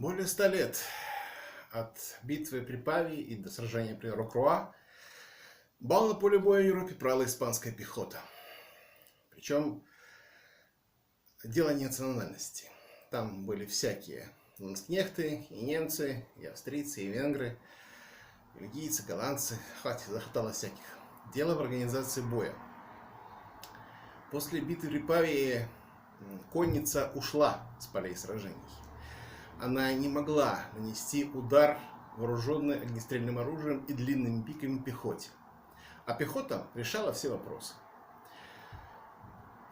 Более 100 лет от битвы при Павии и до сражения при Рокруа бал на поле боя в Европе брала испанская пехота. Причем дело не национальности. Там были всякие ланскнехты, и немцы, и австрийцы, и венгры, и бельгийцы, голландцы. Захватало всяких. Дело в организации боя. После битвы при Павии конница ушла с полей сражений. Она не могла нанести удар вооруженной огнестрельным оружием и длинными пиками пехоте. А пехота решала все вопросы.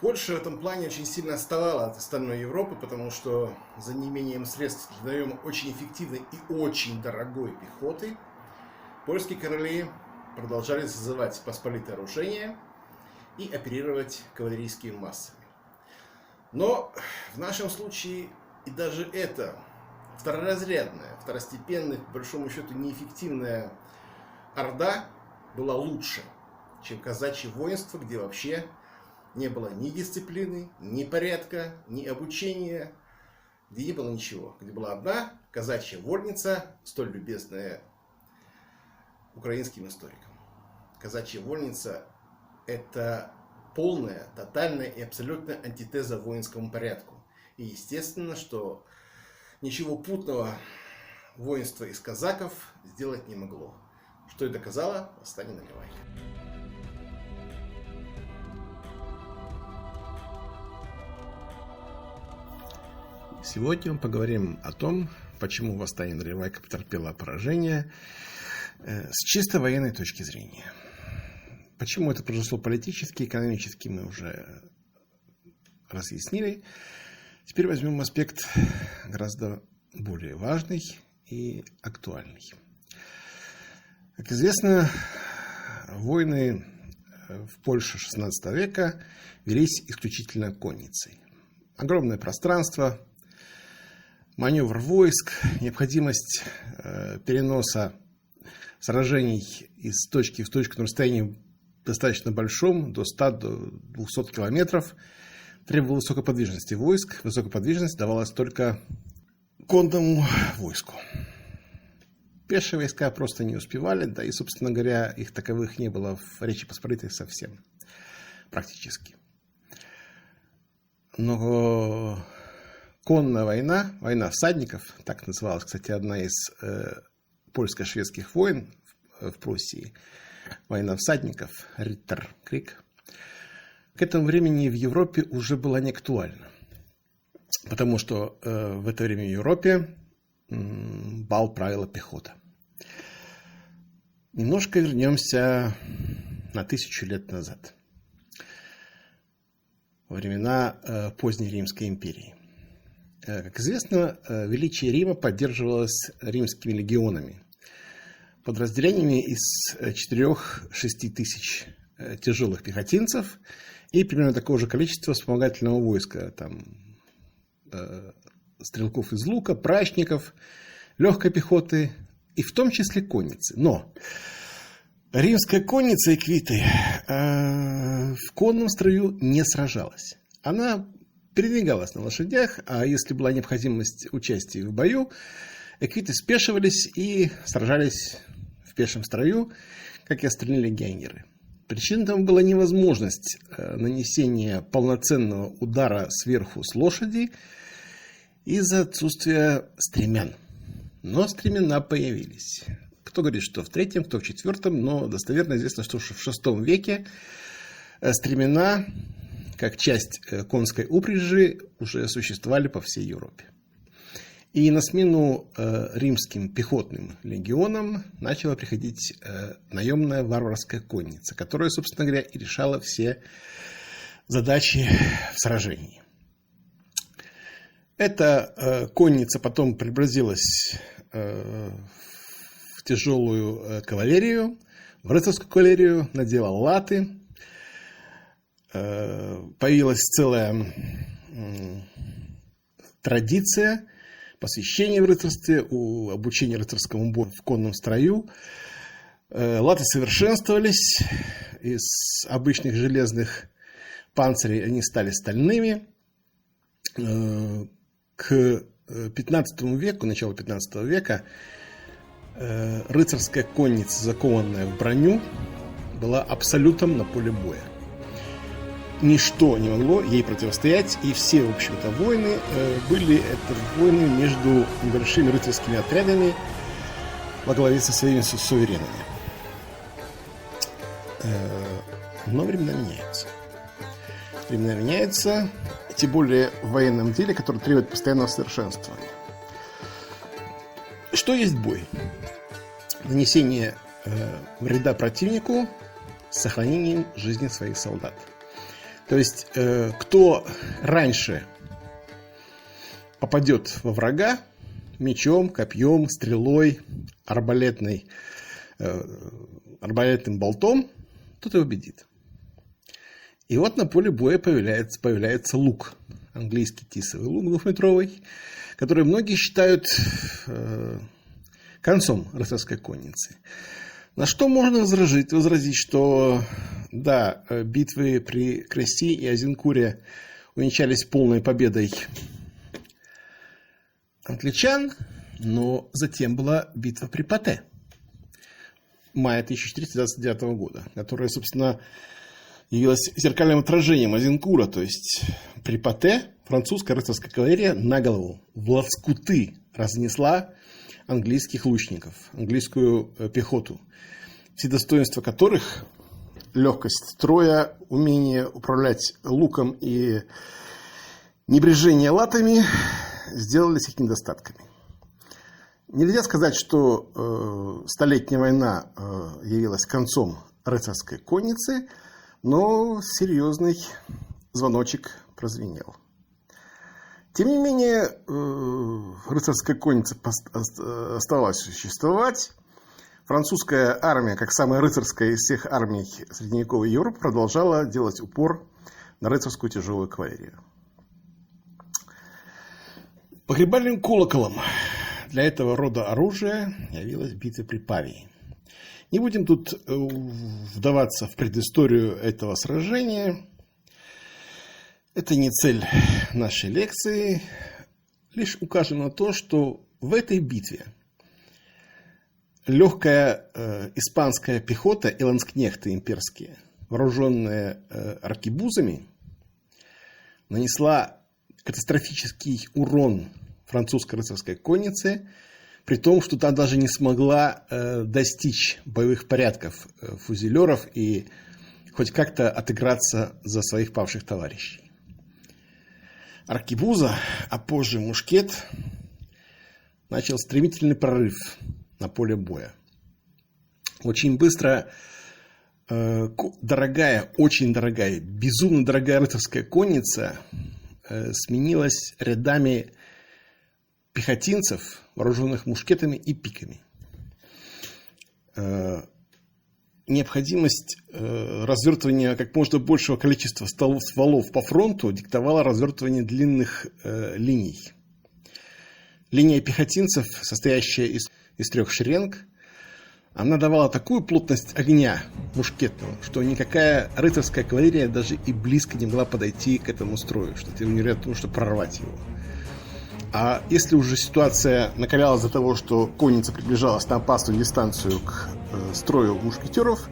Польша в этом плане очень сильно отставала от остальной Европы, потому что за неимением средств для наема очень эффективной и очень дорогой пехоты польские короли продолжали созывать посполитое оружие и оперировать кавалерийскими массами. Но в нашем случае и даже это второразрядная, второстепенная, по большому счету неэффективная орда была лучше, чем казачье воинство, где вообще не было ни дисциплины, ни порядка, ни обучения, где не было ничего. Где была одна казачья вольница, столь любезная украинским историкам. Казачья вольница – это полная, тотальная и абсолютная антитеза воинскому порядку. И естественно, что ничего путного воинство из казаков сделать не могло. Что и доказало восстание Наливайко. Сегодня мы поговорим о том, почему восстание Наливайко потерпело поражение с чисто военной точки зрения. Почему это произошло политически, экономически мы уже разъяснили. Теперь возьмем аспект гораздо более важный и актуальный. Как известно, войны в Польше XVI века велись исключительно конницей. Огромное пространство, маневр войск, необходимость переноса сражений из точки в точку на расстоянии достаточно большом, до 100-200 километров, требовала высокой подвижности войск. Высокая подвижность давалась только конному войску. Пешие войска просто не успевали, да и, собственно говоря, их таковых не было в Речи Посполитой совсем, практически. Но конная война, война всадников, так называлась, кстати, одна из польско-шведских войн в Пруссии, война всадников, Риттер-крик, к этому времени в Европе уже была не актуальна. Потому что в это время в Европе бал правила пехота. Немножко вернемся на 1000 лет назад. Во времена поздней Римской империи. Как известно, величие Рима поддерживалось римскими легионами, подразделениями из 4-6 тысяч тяжелых пехотинцев и примерно такого же количества вспомогательного войска, там, стрелков из лука, прачников, легкой пехоты и в том числе конницы. Но римская конница эквиты в конном строю не сражалась. Она передвигалась на лошадях, а если была необходимость участия в бою, эквиты спешивались и сражались в пешем строю, как и остальные легионеры. Причиной тому была невозможность нанесения полноценного удара сверху с лошади из-за отсутствия стремян. Но стремена появились. Кто говорит, что в 3-м, кто в 4-м, но достоверно известно, что в 6 веке стремена, как часть конской упряжи, уже существовали по всей Европе. И на смену римским пехотным легионам начала приходить наемная варварская конница, которая, собственно говоря, и решала все задачи в сражении. Эта конница потом преобразилась в тяжелую кавалерию, в рыцарскую кавалерию, надела латы. Появилась целая традиция посвящения в рыцарстве, обучения рыцарскому бою в конном строю. Латы совершенствовались, из обычных железных панцирей они стали стальными. К 15 веку, начало 15 века, рыцарская конница, закованная в броню, была абсолютом на поле боя. Ничто не могло ей противостоять, и все, в общем-то, войны были это войны между небольшими рыцарскими отрядами во главе со своими суверенами. Но времена меняются. Времена меняются, тем более в военном деле, которое требует постоянного совершенствования. Что есть бой? Нанесение вреда противнику с сохранением жизни своих солдат. То есть, кто раньше попадет во врага мечом, копьем, стрелой, арбалетным болтом, тот и победит. И вот на поле боя появляется лук. Английский тисовый лук двухметровый, который многие считают концом рыцарской конницы. На что можно возразить, что да, битвы при Кресси и Азенкуре увенчались полной победой англичан, но затем была битва при Патте мая 1429 года, которая, собственно, явилась зеркальным отражением Азенкура. То есть при Патте французская рыцарская кавалерия на голову в лоскуты разнесла английских лучников, английскую пехоту, все достоинства которых, легкость строя, умение управлять луком и небрежение латами, сделались их недостатками. Нельзя сказать, что Столетняя война явилась концом рыцарской конницы, но серьезный звоночек прозвенел. Тем не менее, рыцарская конница оставалась существовать. Французская армия, как самая рыцарская из всех армий средневековой Европы, продолжала делать упор на рыцарскую тяжелую кавалерию. Погребальным колоколом для этого рода оружия явилась битва при Павии. Не будем тут вдаваться в предысторию этого сражения. Это не цель нашей лекции. Лишь укажем на то, что в этой битве легкая испанская пехота и ланскнехты имперские, вооруженные аркебузами, нанесла катастрофический урон французской рыцарской коннице, при том, что та даже не смогла достичь боевых порядков фузелеров и хоть как-то отыграться за своих павших товарищей. Аркебуза, а позже мушкет, начал стремительный прорыв на поле боя. Очень быстро дорогая, очень дорогая, безумно дорогая рыцарская конница сменилась рядами пехотинцев, вооруженных мушкетами и пиками. Необходимость развертывания как можно большего количества стволов по фронту диктовала развертывание длинных линий. Линия пехотинцев, состоящая из 3 шеренг, она давала такую плотность огня мушкетного, что никакая рыцарская кавалерия даже и близко не могла подойти к этому строю, что это не тому, чтобы прорвать его. А если уже ситуация накалялась до того, что конница приближалась на опасную дистанцию к строю мушкетеров,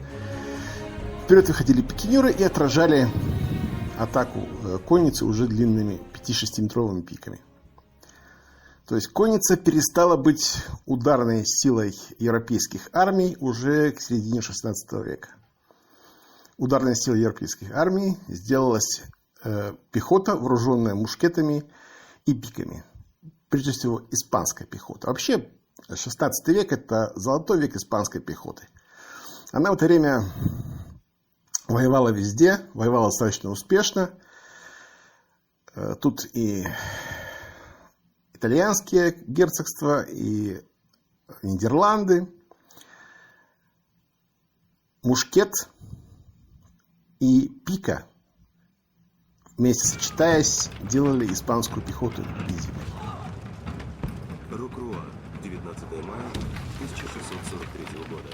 вперед выходили пикинеры и отражали атаку конницы уже длинными 5-6-метровыми пиками. То есть конница перестала быть ударной силой европейских армий уже к середине XVI века. Ударной силой европейских армий сделалась пехота, вооруженная мушкетами и пиками. Прежде всего, испанская пехота. Вообще, XVI век – это золотой век испанской пехоты. Она в это время воевала везде, воевала достаточно успешно. Тут и итальянские герцогства, и Нидерланды. Мушкет и пика, вместе сочетаясь, делали испанскую пехоту невидимой. Рокруа, 19 мая 1643 года.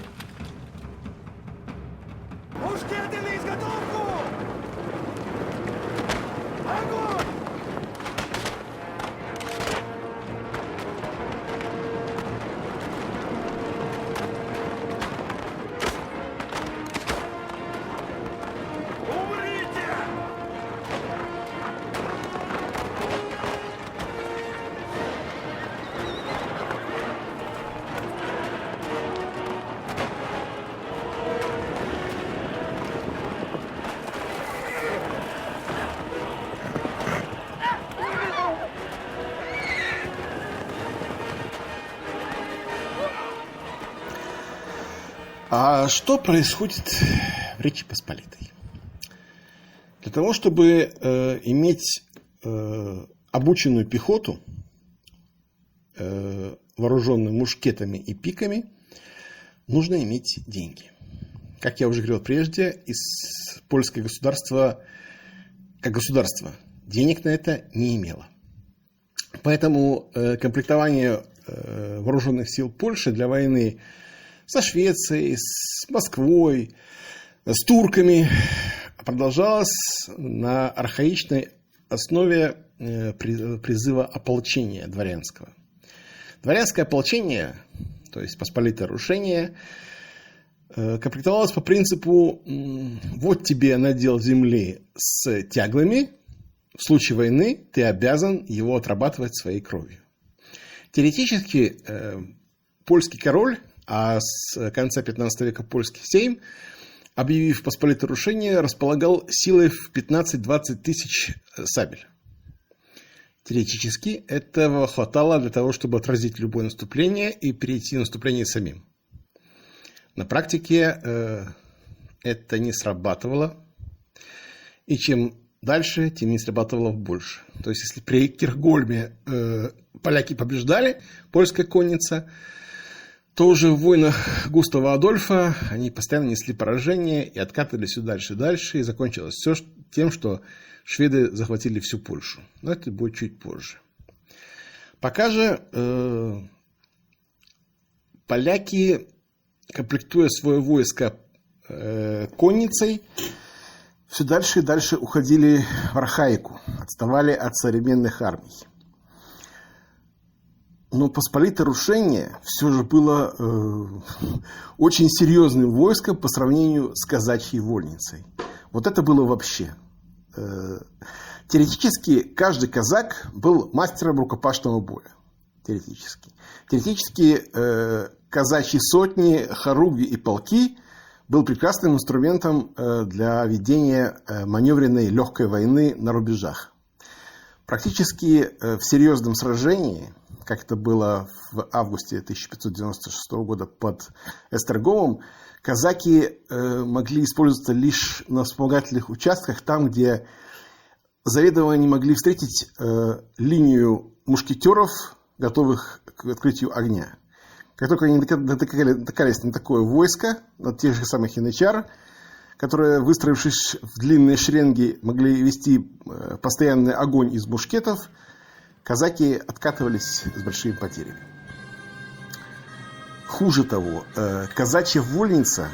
Мушкеты на изготовку! Огонь! А что происходит в Речи Посполитой? Для того, чтобы иметь обученную пехоту, вооруженную мушкетами и пиками, нужно иметь деньги. Как я уже говорил прежде, польское государство, как государство, денег на это не имело. Поэтому комплектование вооруженных сил Польши для войны со Швецией, с Москвой, с турками продолжалось на архаичной основе призыва ополчения дворянского. Дворянское ополчение, то есть посполитое рушение, комплектовалось по принципу: вот тебе надел земли с тяглами, в случае войны ты обязан его отрабатывать своей кровью. Теоретически польский король, а с конца 15 века польский сейм, объявив посполитое рушение, располагал силой в 15-20 тысяч сабель. Теоретически этого хватало для того, чтобы отразить любое наступление и перейти в наступление самим. На практике это не срабатывало. И чем дальше, тем не срабатывало больше. То есть, если при Кирхгольме поляки побеждали, польская конница, то уже в войнах Густава Адольфа они постоянно несли поражение и откатывались все дальше и дальше. И закончилось все тем, что шведы захватили всю Польшу. Но это будет чуть позже. Пока же поляки, комплектуя свое войско конницей, все дальше и дальше уходили в архаику, отставали от современных армий. Но посполитое рушение все же было очень серьезным войском по сравнению с казачьей вольницей. Вот это было вообще. Теоретически каждый казак был мастером рукопашного боя. Теоретически казачьи сотни, хоругви и полки был прекрасным инструментом для ведения маневренной легкой войны на рубежах. Практически в серьезном сражении, как это было в августе 1596 года под Эстергомом, казаки могли использоваться лишь на вспомогательных участках, там, где заведомо не могли встретить линию мушкетеров, готовых к открытию огня. Как только они натыкались на такое войско, на тех же самых янычар, которые, выстроившись в длинные шеренги, могли вести постоянный огонь из мушкетов, казаки откатывались с большими потерями. Хуже того, казачья вольница,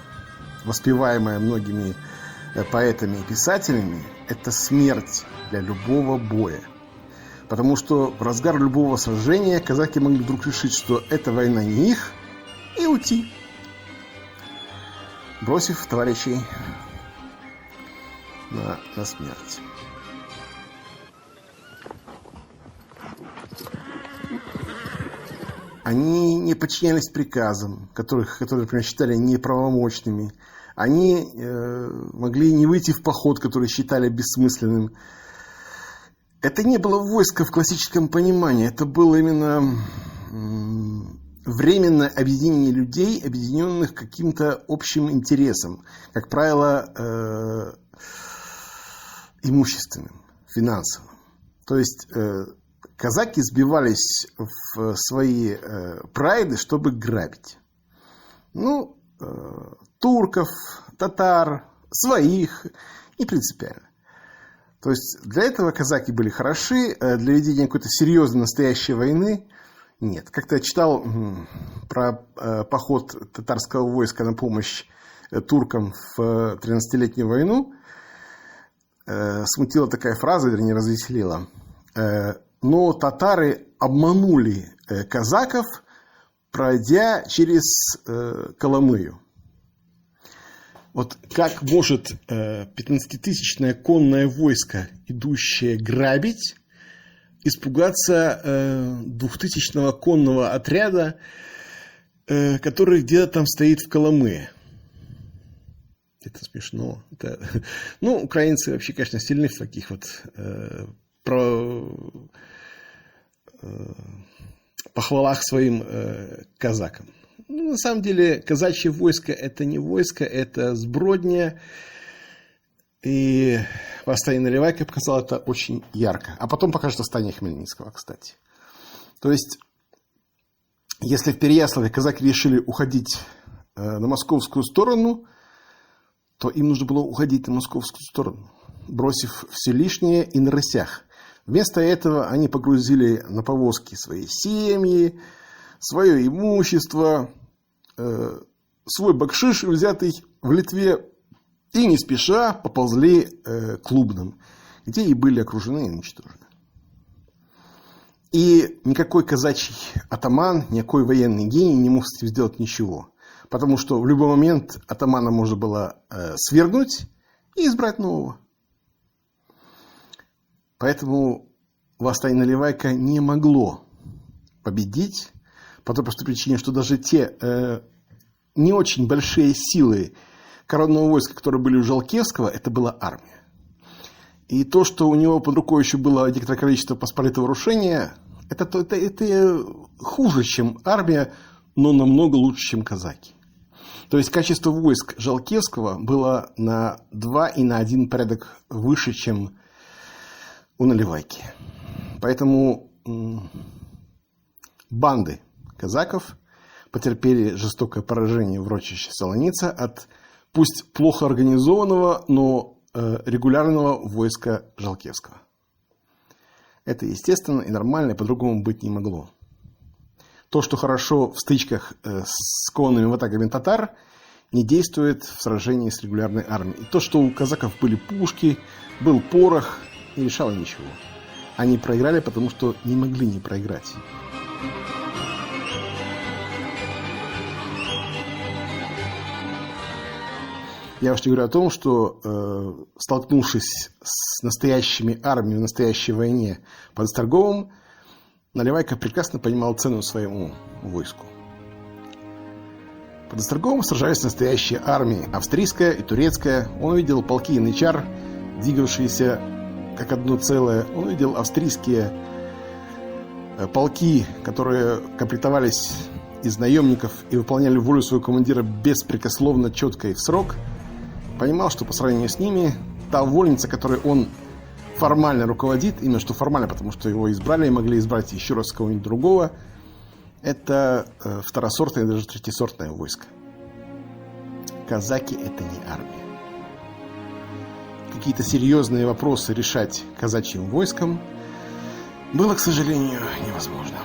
воспеваемая многими поэтами и писателями, это смерть для любого боя. Потому что в разгар любого сражения казаки могли вдруг решить, что эта война не их, и уйти, бросив товарищей на смерть. Они не подчинялись приказам, которые, например, считали неправомочными. Они могли не выйти в поход, который считали бессмысленным. Это не было войско в классическом понимании. Это было именно временное объединение людей, объединенных каким-то общим интересом. Как правило, имущественным, финансовым. То есть казаки сбивались в свои прайды, чтобы грабить. Турков, татар, своих, не принципиально. То есть для этого казаки были хороши, для ведения какой-то серьезной настоящей войны нет. Как-то я читал про поход татарского войска на помощь туркам в 13-летнюю войну. Смутила такая фраза, вернее, развеселила. Но татары обманули казаков, пройдя через Коломыю. Вот как может 15-тысячное конное войско, идущее грабить, испугаться 2000-го конного отряда, который где-то там стоит в Коломые? Это смешно. Украинцы вообще, конечно, сильны в таких вот похвалах своим казакам. Ну, на самом деле, казачье войско – это не войско, это сбродня. И восстание Наливайко показало это очень ярко. А потом покажет восстание Хмельницкого, кстати. То есть, если в Переяславе казаки решили уходить на московскую сторону, то им нужно было уходить на московскую сторону, бросив все лишнее и на рысях. Вместо этого они погрузили на повозки свои семьи, свое имущество, свой бакшиш, взятый в Литве, и не спеша поползли к Лубнам, где и были окружены и уничтожены. И никакой казачий атаман, никакой военный гений не мог с этим сделать ничего. Потому что в любой момент атамана можно было свергнуть и избрать нового. Поэтому восстание Наливайко не могло победить по той простой причине, что даже те не очень большие силы коронного войска, которые были у Жалкевского, это была армия. И то, что у него под рукой еще было некоторое количество посполитого рушения, это хуже, чем армия, но намного лучше, чем казаки. То есть качество войск Жалкевского было на 2 и на 1 порядок выше, чем у Наливайки. Поэтому банды казаков потерпели жестокое поражение в урочище Солоница от пусть плохо организованного, но регулярного войска Жалкевского. Это естественно и нормально, и по-другому быть не могло. То, что хорошо в стычках с конными ватагами татар, не действует в сражении с регулярной армией. И то, что у казаков были пушки, был порох, не решало ничего. Они проиграли, потому что не могли не проиграть. Я уж не говорю о том, что, столкнувшись с настоящими армиями в настоящей войне под Эстергомом, Наливайко прекрасно понимал цену своему войску. Под Эстергомом сражались настоящие армии, австрийская и турецкая. Он увидел полки янычар, двигавшиеся как одно целое. Он увидел австрийские полки, которые комплектовались из наемников и выполняли волю своего командира беспрекословно, четко и в срок. Понимал, что по сравнению с ними, та вольница, которой он формально руководит, именно что формально, потому что его избрали и могли избрать еще раз кого-нибудь другого, это второсортное и даже третьесортное войско. Казаки – это не армия. Какие-то серьезные вопросы решать казачьим войском было, к сожалению, невозможно.